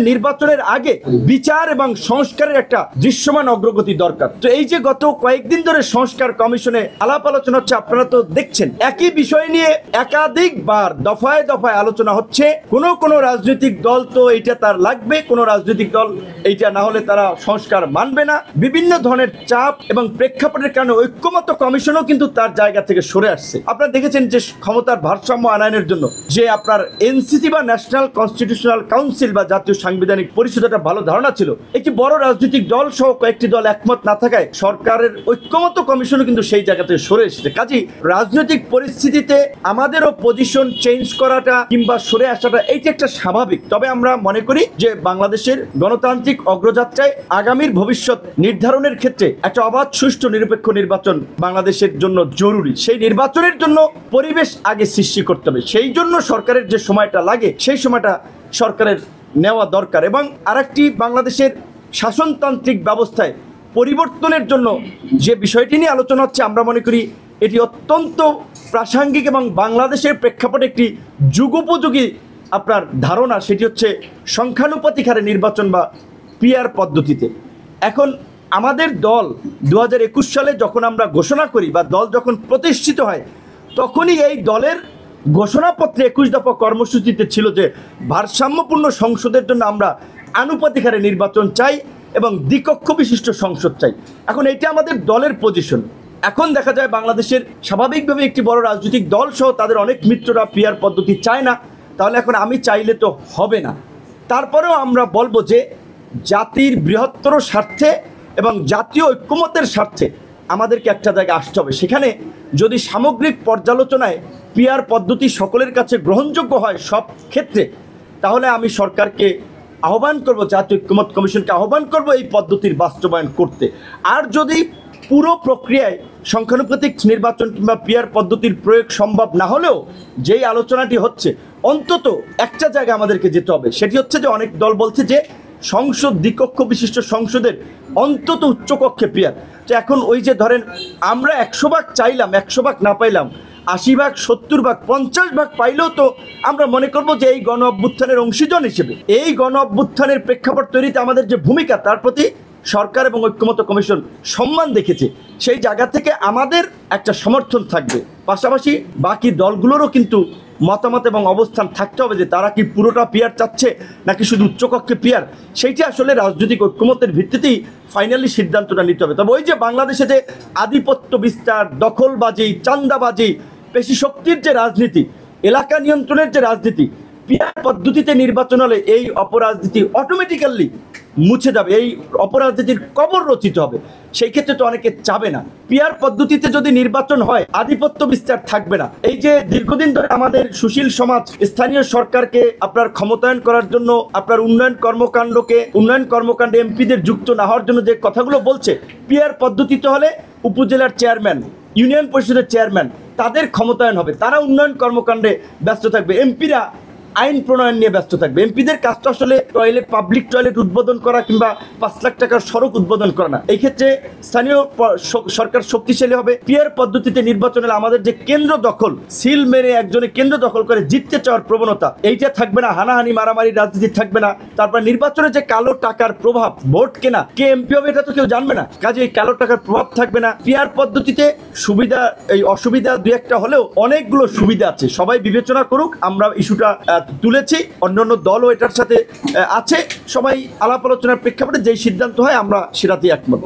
নির্বাচনের আগে বিচার এবং সংস্কারের একটা দৃশ্যমান অগ্রগতি দরকার। তো এই যে গত কয়েকদিন ধরে সংস্কার কমিশনে আলাপ আলোচনা হচ্ছে, আপনারা তো দেখছেন একই বিষয় নিয়ে একাধিকবার দফায় দফায় আলোচনা হচ্ছে। কোন রাজনৈতিক দল তো এইটা তার লাগবে, কোন রাজনৈতিক দল এইটা না হলে তারা সংস্কার মানবে না। বিভিন্ন ধরনের চাপ এবং প্রেক্ষাপটের কারণে ঐক্যমত্য কমিশনও কিন্তু তার জায়গা থেকে সরে আসছে। আপনারা দেখেছেন যে ক্ষমতার ভারসাম্য আনয়নের জন্য যে আপনার এনসিসি বা ন্যাশনাল কনস্টিটিউশনাল কাউন্সিল বা জাতীয় সাংবিধানিক পরিষদ একটা ভালো ধারণা ছিল। একটি বড় রাজনৈতিক দল সহ কয়েকটি দল একমত না থাকায় সরকারের ঐক্যমত্য কমিশনও কিন্তু সেই জায়গা থেকে সরে এসেছে। কাজেই রাজনৈতিক পরিস্থিতিতে আমাদেরও পজিশন চেঞ্জ করাটা কিংবা সরে আসাটা এইটা একটা স্বাভাবিক। তবে আমরা মনে করি যে বাংলাদেশের গণতান্ত্রিক অগ্রযাত্রায় আগামীর ভবিষ্যৎ নির্ধারণের ক্ষেত্রে একটা অবাধ সুষ্ঠু নিরপেক্ষ নির্বাচন বাংলাদেশের জন্য জরুরি। সেই নির্বাচনের জন্য পরিবেশ আগে সৃষ্টি করতে হবে। সেই জন্য সরকারের যে সময়টা লাগে সেই সময়টা সরকারের নেওয়া দরকার। এবং আরেকটি বাংলাদেশের শাসনতান্ত্রিক ব্যবস্থায় পরিবর্তনের জন্য যে বিষয়টি নিয়ে আলোচনা হচ্ছে, আমরা মনে করি এটি অত্যন্ত প্রাসঙ্গিক এবং বাংলাদেশের প্রেক্ষাপটে একটি যুগোপযোগী আপনার ধারণা। সেটি হচ্ছে সংখ্যানুপাতিক হারে নির্বাচন বা পিআর পদ্ধতিতে। এখন আমাদের দল 2021 সালে যখন আমরা ঘোষণা করি বা দল যখন প্রতিষ্ঠিত হয়, তখনই এই দলের ঘোষণাপত্রে 21 দফা কর্মসূচিতে ছিল যে ভারসাম্যপূর্ণ সংসদের জন্য আমরা আনুপাতিক হারে নির্বাচন চাই এবং দ্বিকক্ষ বিশিষ্ট সংসদ চাই। এখন এটা আমাদের দলের পজিশন। এখন দেখা যায় বাংলাদেশের স্বাভাবিকভাবে একটি বড় রাজনৈতিক দল সহ তাদের অনেক মিত্ররা পিআর পদ্ধতি চায় না। তাহলে এখন আমি চাইলে তো হবে না। তারপরেও আমরা বলবো যে জাতির বৃহত্তর স্বার্থে এবং জাতীয় ঐক্যমত্যের স্বার্থে আমাদেরকে একটা জায়গায় আসতে হবে। সেখানে যদি সামগ্রিক পর্যালোচনায় পিআর পদ্ধতি সকলের কাছে গ্রহণযোগ্য হয় সব ক্ষেত্রে, তাহলে আমি সরকারকে আহ্বান করব, জাতীয় ঐক্যমত্য কমিশনকে আহ্বান করব এই পদ্ধতির বাস্তবায়ন করতে। আর যদি পুরো প্রক্রিয়ায় সংখ্যানুপাতিক নির্বাচন কিংবা পিআর পদ্ধতির প্রয়োগ সম্ভব না হলেও যেই আলোচনাটি হচ্ছে, অন্তত একটা জায়গা আমাদেরকে যেতে হবে। সেটি হচ্ছে যে অনেক দল বলছে যে সংসদ দ্বিকক্ষ বিশিষ্ট সংসদের অন্তত উচ্চকক্ষে পিআর। তো এখন ওই যে ধরেন আমরা 100 ভাগ চাইলাম, 100 ভাগ না পাইলাম, 80 ভাগ, 70 ভাগ, 50 ভাগ পাইলেও তো আমরা মনে করব যে এই গণ অভ্যুত্থানের অংশীজন হিসেবে এই গণ অভ্যুত্থানের প্রেক্ষাপট তৈরিতে আমাদের যে ভূমিকা, তার প্রতি সরকার এবং ঐক্যমত্য কমিশন সম্মান দেখেছে। সেই জায়গা থেকে আমাদের একটা সমর্থন থাকবে। পাশাপাশি বাকি দলগুলোরও কিন্তু মতামত এবং অবস্থান থাকতে হবে যে তারা কি পুরোটা পিআর চাচ্ছে নাকি শুধু উচ্চকক্ষে পিআর। সেইটি আসলে রাজনৈতিক ঐক্যমত্যের ভিত্তিতেই ফাইনালি সিদ্ধান্তটা নিতে হবে। তবে ওই যে বাংলাদেশে যে আধিপত্য বিস্তার, দখলবাজি, চাঁদাবাজি, পেশি শক্তির যে রাজনীতি, এলাকা নিয়ন্ত্রণের যে রাজনীতি, পিআর পদ্ধতিতে নির্বাচন হলে এই অপরাজনীতি অটোমেটিক্যালি মুছে যাবে, এই অপরাজনীতির কবর রচিত হবে। সেই ক্ষেত্রে তো অনেকে চাবে না। পিআর পদ্ধতিতে যদি নির্বাচন হয় আধিপত্য বিস্তার থাকবে না। এই যে দীর্ঘদিন ধরে আমাদের সুশীল সমাজ স্থানীয় সরকারকে আপনার ক্ষমতায়ন করার জন্য আপনার উন্নয়ন কর্মকাণ্ডে এমপিদের যুক্ত না হওয়ার জন্য যে কথাগুলো বলছে, পিআর পদ্ধতিতে হলে উপজেলার চেয়ারম্যান, ইউনিয়ন পরিষদের চেয়ারম্যান, তাদের ক্ষমতায়ন হবে, তারা উন্নয়ন কর্মকাণ্ডে ব্যস্ত থাকবে, এমপিরা আইন প্রণয়ন নিয়ে ব্যস্ত থাকবে। এমপিদের কাজ তো আসলে পাবলিক টয়লেট উদ্বোধন করা কিংবা 5 লাখ টাকার সড়ক উদ্বোধন করা না। এই ক্ষেত্রে স্থানীয় সরকার শক্তিশালী হবে। পিআর পদ্ধতিতে নির্বাচন হলে আমাদের যে কেন্দ্র দখল, সিল মেরে একজনে কেন্দ্র দখল করে জিততে চাওয়ার প্রবণতা, এইটা থাকবে না। হানাহানি মারামারি রাজনীতি থাকবে না। তারপর নির্বাচনে যে কালো টাকার প্রভাব, ভোট কেনা, কে এমপি হবে এটা তো কেউ জানবে না। কাজে এই কালো টাকার প্রভাব থাকবে না। পিআর পদ্ধতিতে সুবিধা, এই অসুবিধা দুই একটা হলেও অনেকগুলো সুবিধা আছে। সবাই বিবেচনা করুক। আমরা ইস্যুটা তুলেছি, অন্যান্য দলও এটার সাথে আছে। সবাই আলাপ আলোচনার প্রেক্ষাপটে যেই সিদ্ধান্ত হয় আমরা সেটাতেই একমত।